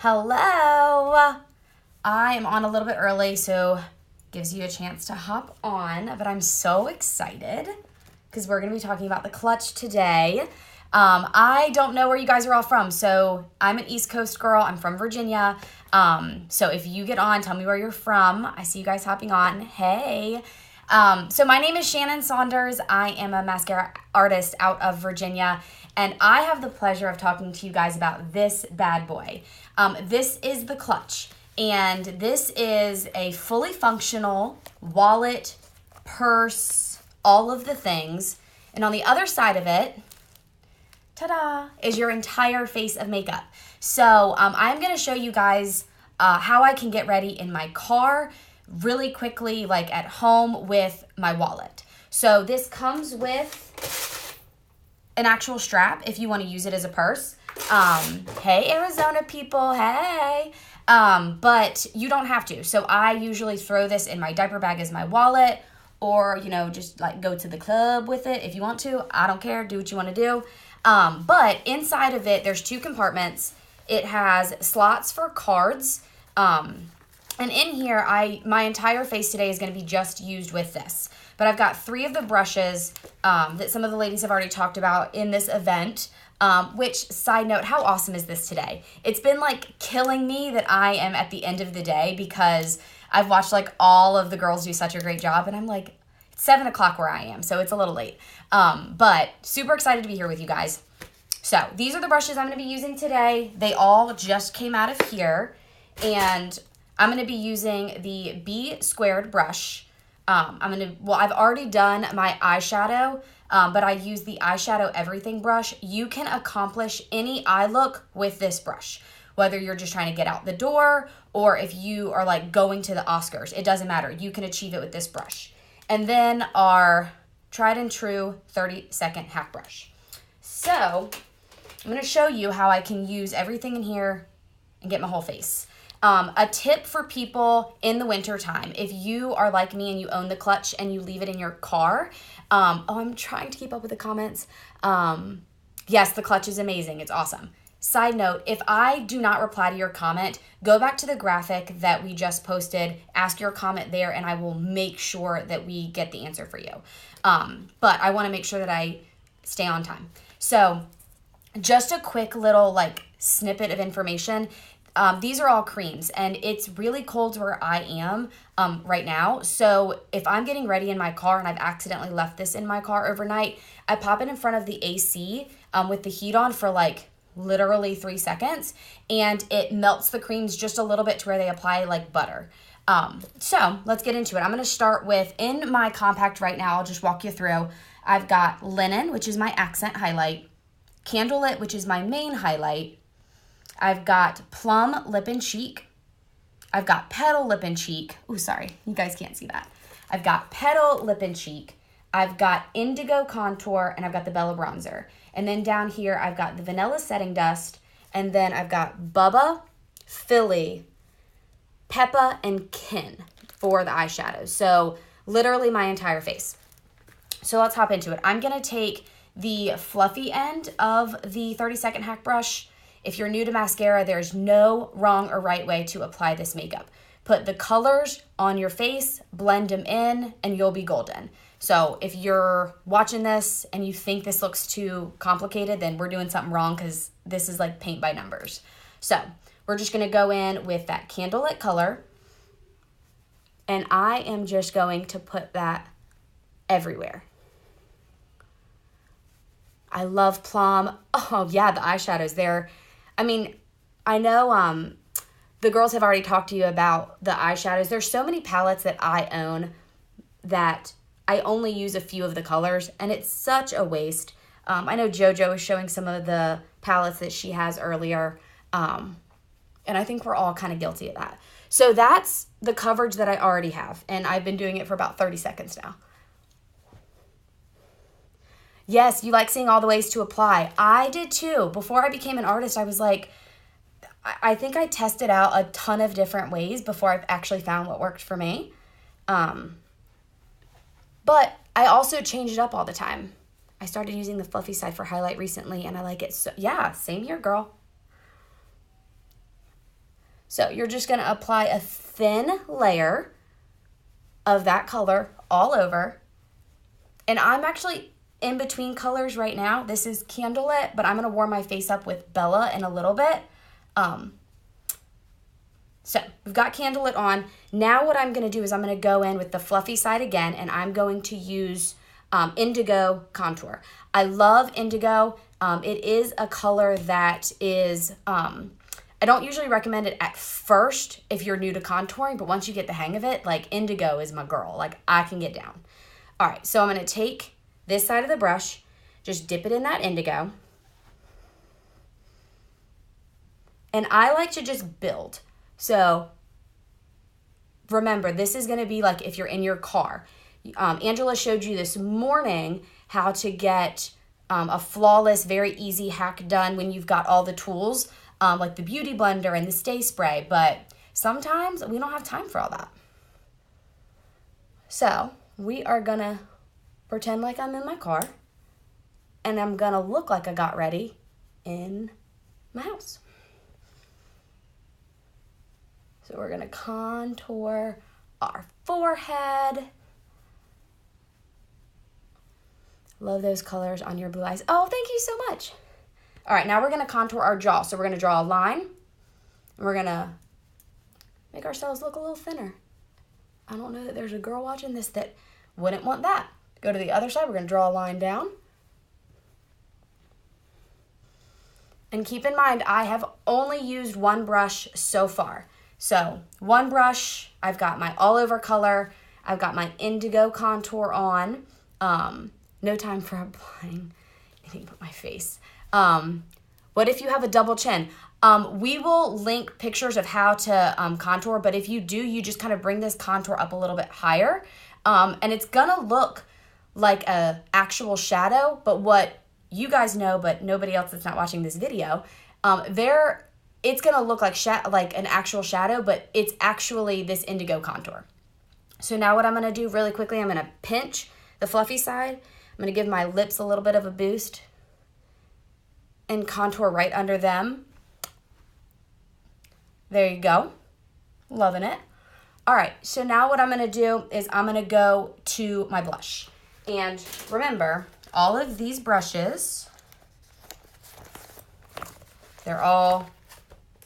Hello. I am on a little bit early, so gives you a chance to hop on, but I'm so excited because we're going to be talking about the clutch today. I don't know where you guys are all from, so I'm an East Coast girl. I'm from Virginia. So if you get on, tell me where you're from. I see you guys hopping on. Hey. So my name is Shannon Saunders. I am a mascara artist out of Virginia, and I have the pleasure of talking to you guys about this bad boy. This is the clutch, and this is a fully functional wallet, purse, all of the things. And on the other side of it, ta-da, is your entire face of makeup. So I'm going to show you guys how I can get ready in my car really quickly, like at home with my wallet. So this comes with an actual strap if you want to use it as a purse. Hey, Arizona people, hey. But you don't have to. So I usually throw this in my diaper bag as my wallet, or, just like go to the club with it if you want to. I don't care. Do what you want to do. But inside of it, there's two compartments. It has slots for cards. And in here, my entire face today is going to be just used with this. But I've got 3 of the brushes that some of the ladies have already talked about in this event. Which, side note, how awesome is this today? It's been like killing me that I am at the end of the day because I've watched like all of the girls do such a great job, and I'm like, it's 7 o'clock where I am, so it's a little late. But super excited to be here with you guys. So these are the brushes I'm going to be using today. They all just came out of here, and I'm going to be using the B squared brush. I've already done my eyeshadow, but I use the eyeshadow everything brush. You can accomplish any eye look with this brush, whether you're just trying to get out the door or if you are like going to the Oscars. It doesn't matter. You can achieve it with this brush. And then our tried and true 30-second hack brush. So I'm going to show you how I can use everything in here and get my whole face. A tip for people in the winter time, if you are like me and you own the clutch and you leave it in your car, I'm trying to keep up with the comments. Yes, the clutch is amazing. It's awesome. Side note, if I do not reply to your comment, go back to the graphic that we just posted, ask your comment there, and I will make sure that we get the answer for you. But I want to make sure that I stay on time. So just a quick little like snippet of information. These are all creams, and it's really cold where I am right now. So if I'm getting ready in my car and I've accidentally left this in my car overnight, I pop it in front of the AC with the heat on for like literally 3 seconds, and it melts the creams just a little bit to where they apply like butter. So let's get into it. I'm going to start with, in my compact right now, I'll just walk you through. I've got Linen, which is my accent highlight, Candlelit, which is my main highlight. I've got Plum Lip and Cheek. I've got Petal Lip and Cheek. Oh, sorry, you guys can't see that. I've got Petal Lip and Cheek. I've got Indigo Contour, and I've got the Bella Bronzer. And then down here, I've got the Vanilla Setting Dust, and then I've got Bubba, Philly, Peppa, and Kin for the eyeshadows. So literally my entire face. So let's hop into it. I'm going to take the fluffy end of the 30-second hack brush. If you're new to mascara, there's no wrong or right way to apply this makeup. Put the colors on your face, blend them in, and you'll be golden. So if you're watching this and you think this looks too complicated, then we're doing something wrong because this is like paint by numbers. So we're just going to go in with that Candlelit color, and I am just going to put that everywhere. I love Plum. Oh, yeah, the eyeshadows there. I mean, I know the girls have already talked to you about the eyeshadows. There's so many palettes that I own that I only use a few of the colors, and it's such a waste. I know JoJo was showing some of the palettes that she has earlier, and I think we're all kind of guilty of that. So that's the coverage that I already have, and I've been doing it for about 30 seconds now. Yes, you like seeing all the ways to apply. I did too. Before I became an artist, I was like, I think I tested out a ton of different ways before I've actually found what worked for me. But I also change it up all the time. I started using the fluffy side for highlight recently, and I like it. So yeah, same here, girl. So you're just going to apply a thin layer of that color all over. And I'm actually in between colors right now. This is Candlelit, but I'm going to warm my face up with Bella in a little bit. So we've got Candlelit on. Now what I'm going to do is I'm going to go in with the fluffy side again, and I'm going to use Indigo Contour. I love Indigo. It is a color that is, I don't usually recommend it at first if you're new to contouring, but once you get the hang of it, like Indigo is my girl. Like I can get down. All right, so I'm going to take this side of the brush, just dip it in that Indigo. And I like to just build. So remember, this is going to be like if you're in your car. Angela showed you this morning how to get a flawless, very easy hack done when you've got all the tools, like the Beauty Blender and the Stay Spray. But sometimes we don't have time for all that. So we are going to pretend like I'm in my car. And I'm going to look like I got ready in my house. So we're going to contour our forehead. Love those colors on your blue eyes. Oh, thank you so much. All right, now we're going to contour our jaw. So we're going to draw a line. And we're going to make ourselves look a little thinner. I don't know that there's a girl watching this that wouldn't want that. Go to the other side. We're going to draw a line down. And keep in mind, I have only used one brush so far. So one brush, I've got my all over color, I've got my Indigo Contour on, no time for applying anything but my face. What if you have a double chin? We will link pictures of how to contour, but if you do, you just kind of bring this contour up a little bit higher, and it's gonna look like a actual shadow, but what you guys know, but nobody else that's not watching this video, it's going to look like an actual shadow, but it's actually this Indigo Contour. So now what I'm going to do really quickly, I'm going to pinch the fluffy side. I'm going to give my lips a little bit of a boost and contour right under them. There you go. Loving it. All right, so now what I'm going to do is I'm going to go to my blush. And remember, all of these brushes, they all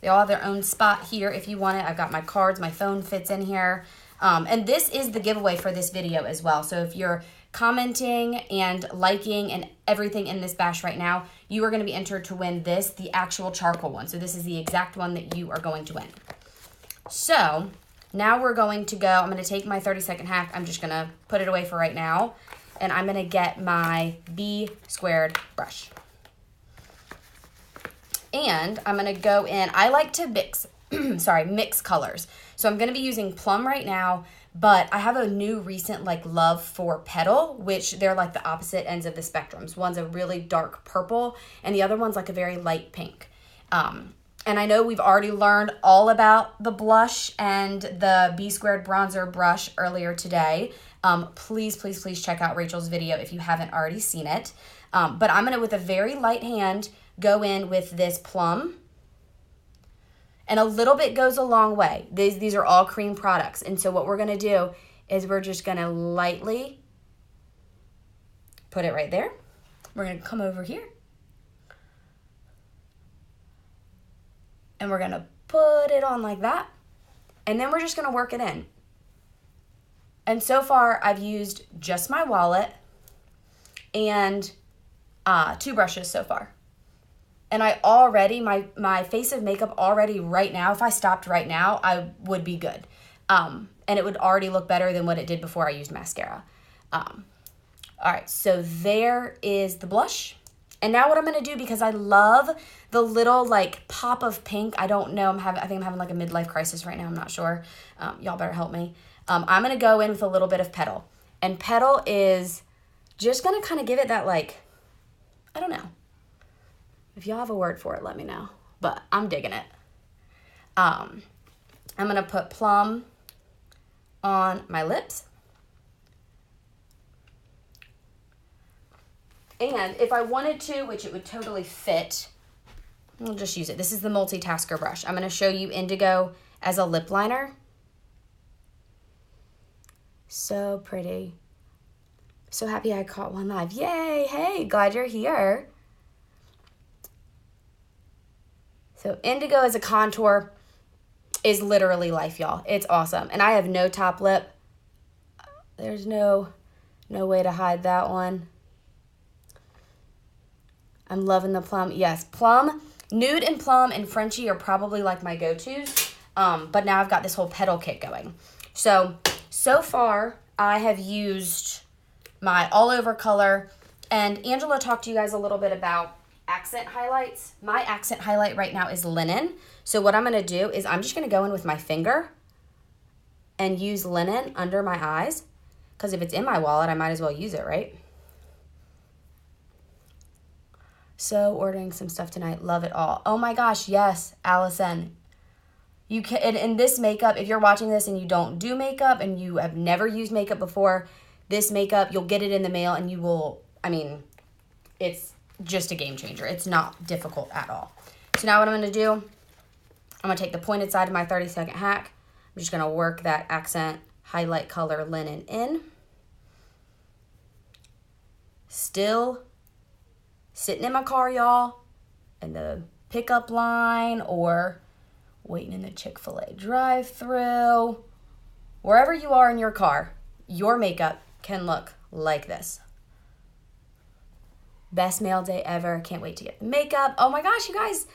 have their own spot here if you want it. I've got my cards, my phone fits in here. And this is the giveaway for this video as well. So if you're commenting and liking and everything in this bash right now, you are going to be entered to win this, the actual charcoal one. So this is the exact one that you are going to win. So now we're going to go, I'm going to take my 30-second hack. I'm just going to put it away for right now. And I'm going to get my B squared brush. And I'm going to go in, I like to mix colors. So I'm going to be using Plum right now, but I have a new recent love for Petal, which they're like the opposite ends of the spectrums. One's a really dark purple and the other one's like a very light pink. And I know we've already learned all about the blush and the B squared bronzer brush earlier today. Please check out Rachel's video if you haven't already seen it. But I'm going to, with a very light hand, go in with this Plum. And a little bit goes a long way. These are all cream products. And so what we're going to do is we're just going to lightly put it right there. We're going to come over here. And we're going to put it on like that. And then we're just going to work it in. And so far, I've used just my wallet and 2 brushes so far. And I already, my face of makeup already right now, if I stopped right now, I would be good. And it would already look better than what it did before I used mascara. All right, so there is the blush. And now what I'm going to do, because I love the little pop of pink, I don't know, I think I'm having like a midlife crisis right now, I'm not sure. Y'all better help me. I'm going to go in with a little bit of Petal. And Petal is just going to kind of give it that I don't know. If y'all have a word for it, let me know. But I'm digging it. I'm going to put Plum on my lips. And if I wanted to, which it would totally fit, We'll just use it. This is the multitasker brush. I'm going to show you Indigo as a lip liner. So pretty. So happy I caught one live. Yay! Hey, glad you're here. So Indigo as a contour is literally life, y'all. It's awesome. And I have no top lip. There's no way to hide that one. I'm loving the plum. Yes, plum, nude and plum and Frenchie are probably like my go-tos. But now I've got this whole petal kit going. So far I have used my all over color, and Angela talked to you guys a little bit about accent highlights. My accent highlight right now is linen. So what I'm going to do is I'm just going to go in with my finger and use linen under my eyes, because if it's in my wallet, I might as well use it, right? So ordering some stuff tonight. Love it all. Oh my gosh, yes, Allison. You can, in this makeup, if you're watching this and you don't do makeup and you have never used makeup before, this makeup, you'll get it in the mail and you will, I mean, it's just a game changer. It's not difficult at all. So now what I'm going to do, I'm going to take the pointed side of my 30-second hack. I'm just going to work that accent highlight color linen in. Still sitting in my car, y'all, in the pickup line or waiting in the Chick-fil-A drive-thru. Wherever you are in your car, your makeup can look like this. Best mail day ever. Can't wait to get the makeup. Oh my gosh, you guys.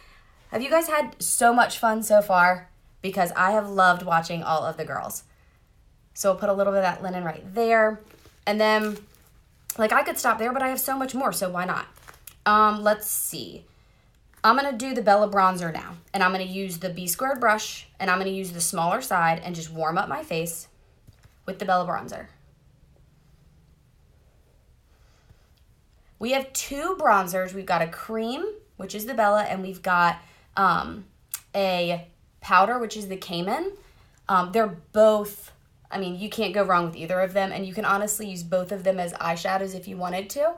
Have you guys had so much fun so far? Because I have loved watching all of the girls. So I'll put a little bit of that linen right there. And then, like, I could stop there, but I have so much more, so why not? Let's see. I'm going to do the Bella bronzer now. And I'm going to use the B-squared brush, and I'm going to use the smaller side and just warm up my face with the Bella bronzer. We have two bronzers. We've got a cream, which is the Bella, and we've got a powder, which is the Cayman. They're both, I mean, you can't go wrong with either of them, and you can honestly use both of them as eyeshadows if you wanted to.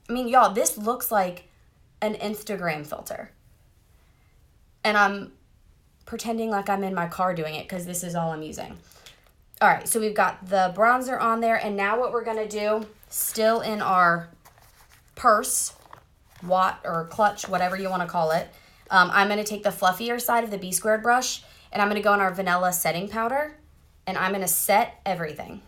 I mean, y'all, this looks like an Instagram filter. And I'm pretending like I'm in my car doing it because this is all I'm using. All right, so we've got the bronzer on there, and now what we're going to do, still in our purse, or clutch, whatever you want to call it, I'm going to take the fluffier side of the B-squared brush, and I'm going to go in our vanilla setting powder, and I'm going to set everything.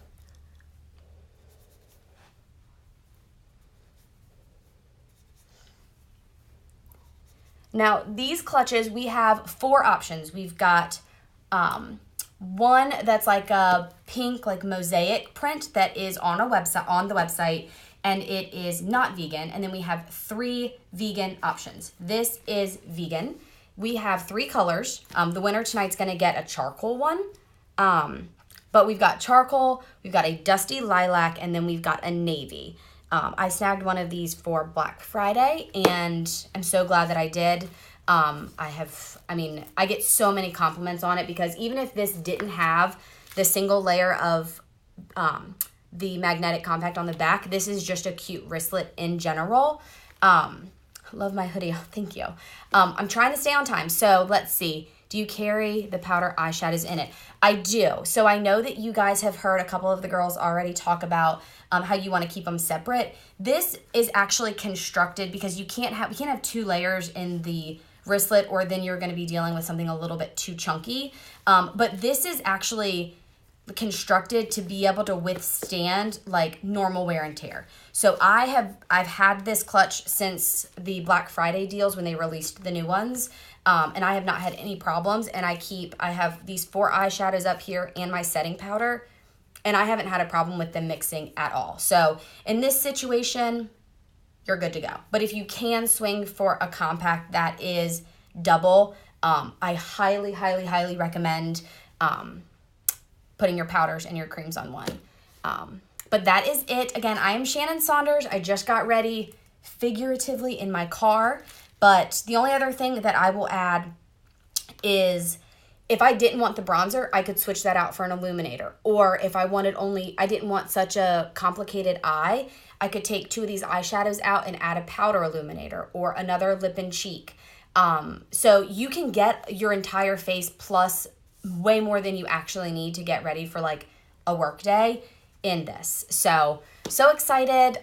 Now, these clutches, we have 4 options. We've got one that's like a pink, like mosaic print that is on the website, and it is not vegan. And then we have 3 vegan options. This is vegan. We have 3 colors. The winner tonight's gonna get a charcoal one. But we've got charcoal, we've got a dusty lilac, and then we've got a navy. I snagged one of these for Black Friday, and I'm so glad that I did. I get so many compliments on it because even if this didn't have the single layer of the magnetic compact on the back, this is just a cute wristlet in general. Love my hoodie. Oh, thank you. I'm trying to stay on time. So let's see. Do you carry the powder eyeshadows in it? I do. So I know that you guys have heard a couple of the girls already talk about how you want to keep them separate. This is actually constructed because we can't have 2 layers in the wristlet, or then you're going to be dealing with something a little bit too chunky. But this is actually constructed to be able to withstand like normal wear and tear. So I've had this clutch since the Black Friday deals when they released the new ones. And I have not had any problems, and I have these 4 eyeshadows up here and my setting powder, and I haven't had a problem with them mixing at all. So in this situation, you're good to go. But if you can swing for a compact that is double, I highly, highly, highly recommend putting your powders and your creams on one. But that is it. Again, I am Shannon Saunders. I just got ready figuratively in my car. But the only other thing that I will add is if I didn't want the bronzer, I could switch that out for an illuminator. Or if I didn't want such a complicated eye, I could take 2 of these eyeshadows out and add a powder illuminator or another lip and cheek. So you can get your entire face plus way more than you actually need to get ready for like a work day in this. So excited.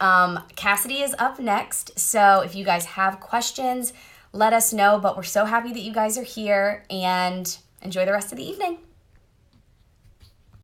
Cassidy is up next. So if you guys have questions, let us know. But we're so happy that you guys are here, and enjoy the rest of the evening.